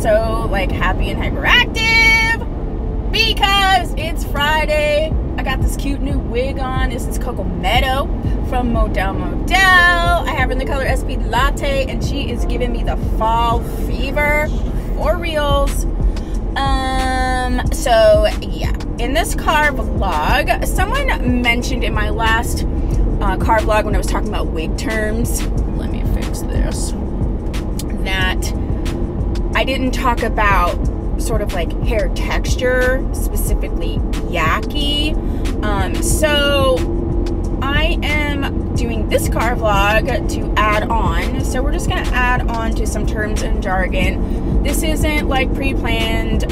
so like happy and hyperactive because it's Friday. I got this cute new wig on. This is Coco Meadow from Model. I have her in the color SP Latte, and she is giving me the fall fever for reals. So yeah, in this car vlog, someone mentioned in my last car vlog when I was talking about wig terms, let me fix this, that I didn't talk about sort of like hair texture, specifically yaki. So I am doing this car vlog to add on. So we're just gonna add on to some terms and jargon. This isn't like pre-planned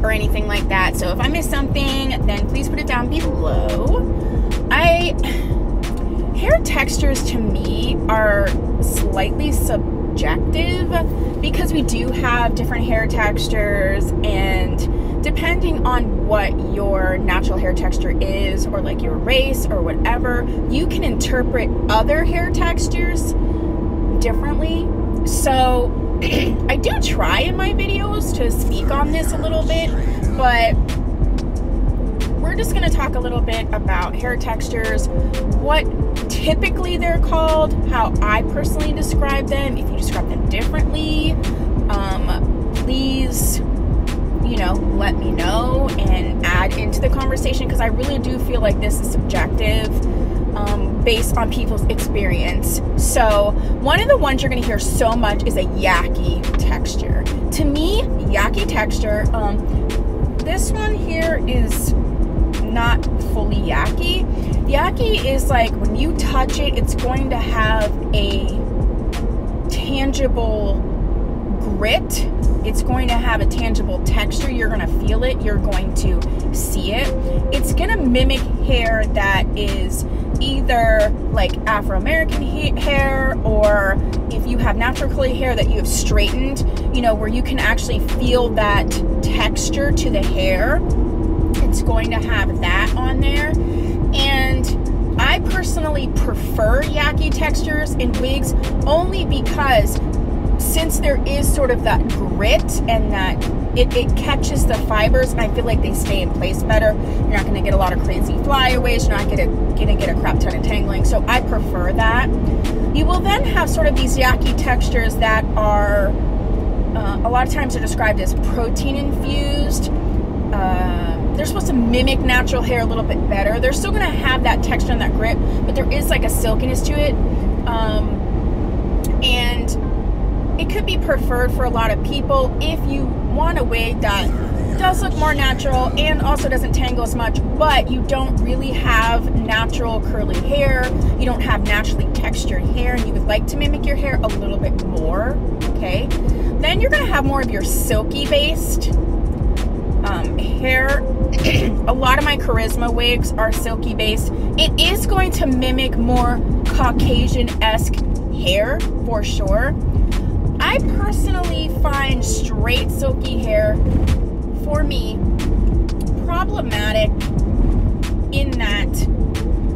or anything like that. So if I miss something, then please put it down below. Hair textures to me are slightly subjective because we do have different hair textures, and depending on what your natural hair texture is, or like your race or whatever, you can interpret other hair textures differently. So I do try in my videos to speak on this a little bit, but we're just going to talk a little bit about hair textures, what typically they're called, how I personally describe them. If you describe them differently, please, you know, let me know and add into the conversation, because I really do feel like this is subjective based on people's experience. So one of the ones you're going to hear so much is a yaki texture. To me, yaki texture, this one here is not fully yaki. Yaki is like when you touch it, it's going to have a tangible grit. It's going to have a tangible texture. You're going to feel it. You're going to see it. It's going to mimic hair that is either like Afro-American hair, or if you have natural curly hair that you have straightened, you know, where you can actually feel that texture to the hair. It's going to have that on there. And I personally prefer yaki textures in wigs only because since there is sort of that grit and that it catches the fibers, and I feel like they stay in place better. You're not going to get a lot of crazy flyaways. You're not going to get a crap ton of tangling. So I prefer that. You will then have sort of these yaki textures that are, a lot of times they're described as protein infused. They're supposed to mimic natural hair a little bit better. They're still going to have that texture and that grit, but there is like a silkiness to it. And it could be preferred for a lot of people if you want a wig that does look more natural and also doesn't tangle as much, but you don't really have natural curly hair, you don't have naturally textured hair, and you would like to mimic your hair a little bit more, okay? Then you're going to have more of your silky based hair. A lot of my Charisma wigs are silky based. It is going to mimic more Caucasian-esque hair for sure. I personally find straight silky hair, for me, problematic in that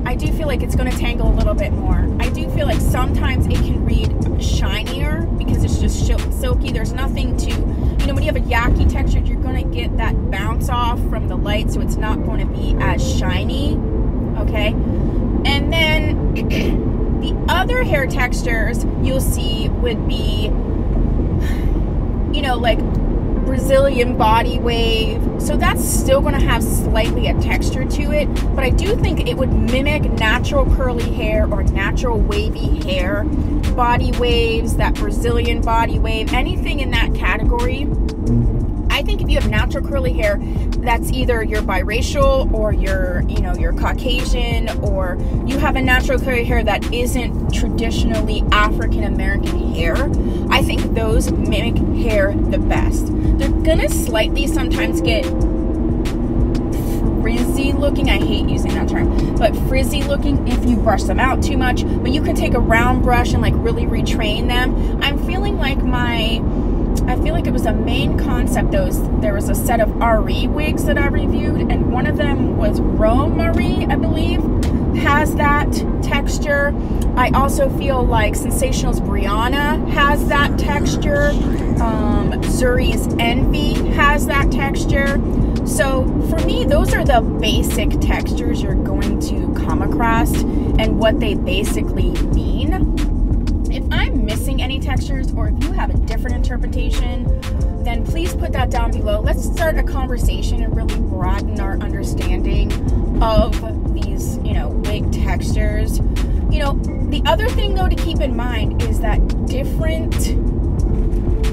I do feel like it's going to tangle a little bit more. I do feel like sometimes it can read shinier because it's just silky. There's nothing to, you know, when you have a yaki texture, you're going to get that bounce off from the light, so it's not going to be as shiny, okay? And then the other hair textures you'll see would be, you know, like Brazilian body wave. So that's still going to have slightly a texture to it, but I do think it would mimic natural curly hair or natural wavy hair, body waves, that Brazilian body wave, anything in that category. I think if you have natural curly hair, that's either you're biracial or you're, you know, you're Caucasian, or you have a natural curly hair that isn't traditionally African American hair. I think those mimic hair the best. They're gonna slightly sometimes get frizzy looking. I hate using that term, but frizzy looking if you brush them out too much. But you can take a round brush and like really retrain them. I'm feeling like I feel like it was a main concept. There was a set of RE wigs that I reviewed, and one of them was Rome Marie, I believe. has that texture. I also feel like Sensational's Brianna has that texture. Zuri's Envy has that texture. So for me, those are the basic textures you're going to come across and what they basically mean. If I'm missing any textures, or if you have a different interpretation, then please put that down below. Let's start a conversation and really broaden our understanding of these, wig textures. The other thing though to keep in mind is that different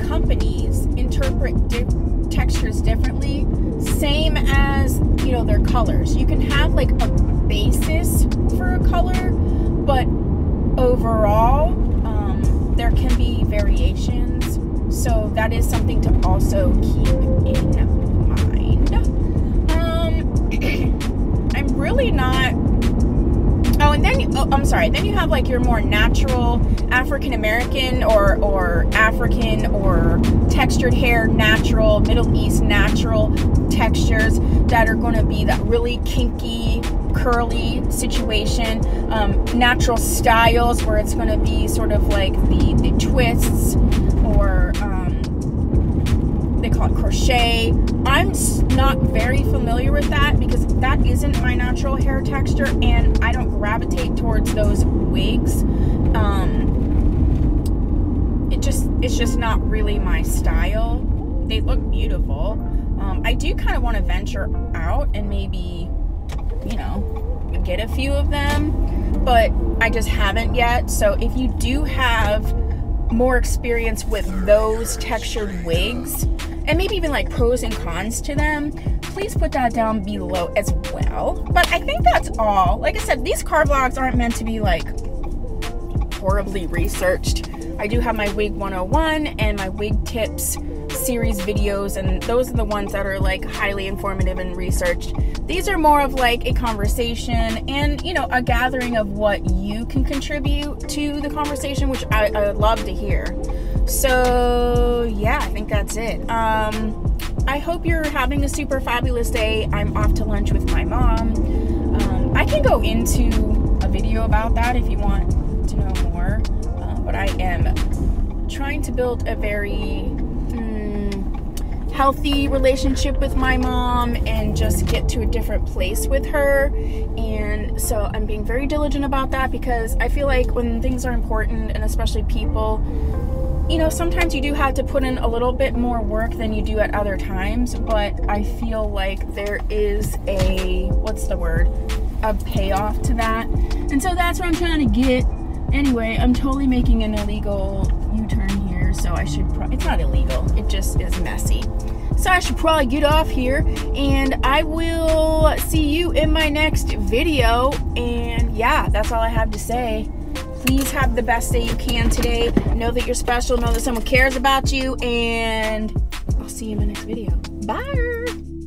companies interpret textures differently, same as, their colors. You can have like a basis for a color, but overall, there can be variations. So that is something to also keep in mind. I'm really not... Oh, and then, I'm sorry, then you have like your more natural African American or African or textured hair natural, Middle East natural textures that are going to be that really kinky, curly situation. Natural styles where it's going to be sort of like the twists, or they call it crochet. I'm not very familiar with that because that isn't my natural hair texture, and I don't gravitate towards those wigs. It's just not really my style. They look beautiful. I do kind of want to venture out and maybe, get a few of them, but I just haven't yet. So if you do have more experience with those textured wigs, and maybe even like pros and cons to them, please put that down below as well. But I think that's all. Like I said, these car vlogs aren't meant to be like horribly researched. I do have my wig 101 and my wig tips series videos, and those are the ones that are like highly informative and researched. These are more of like a conversation and, a gathering of what you can contribute to the conversation, which I would love to hear. So yeah, I think that's it. I hope you're having a super fabulous day. I'm off to lunch with my mom. I can go into a video about that if you want to know more, but I am trying to build a very healthy relationship with my mom and just get to a different place with her. And so I'm being very diligent about that, because I feel like when things are important, and especially people, sometimes you do have to put in a little bit more work than you do at other times, but I feel like there is a payoff to that. And so that's what I'm trying to get. Anyway, I'm totally making an illegal U-turn here, so I should it's not illegal, it just is messy. So I should probably get off here, and I will see you in my next video. And yeah, that's all I have to say. Please have the best day you can today. Know that you're special, know that someone cares about you, and I'll see you in my next video. Bye!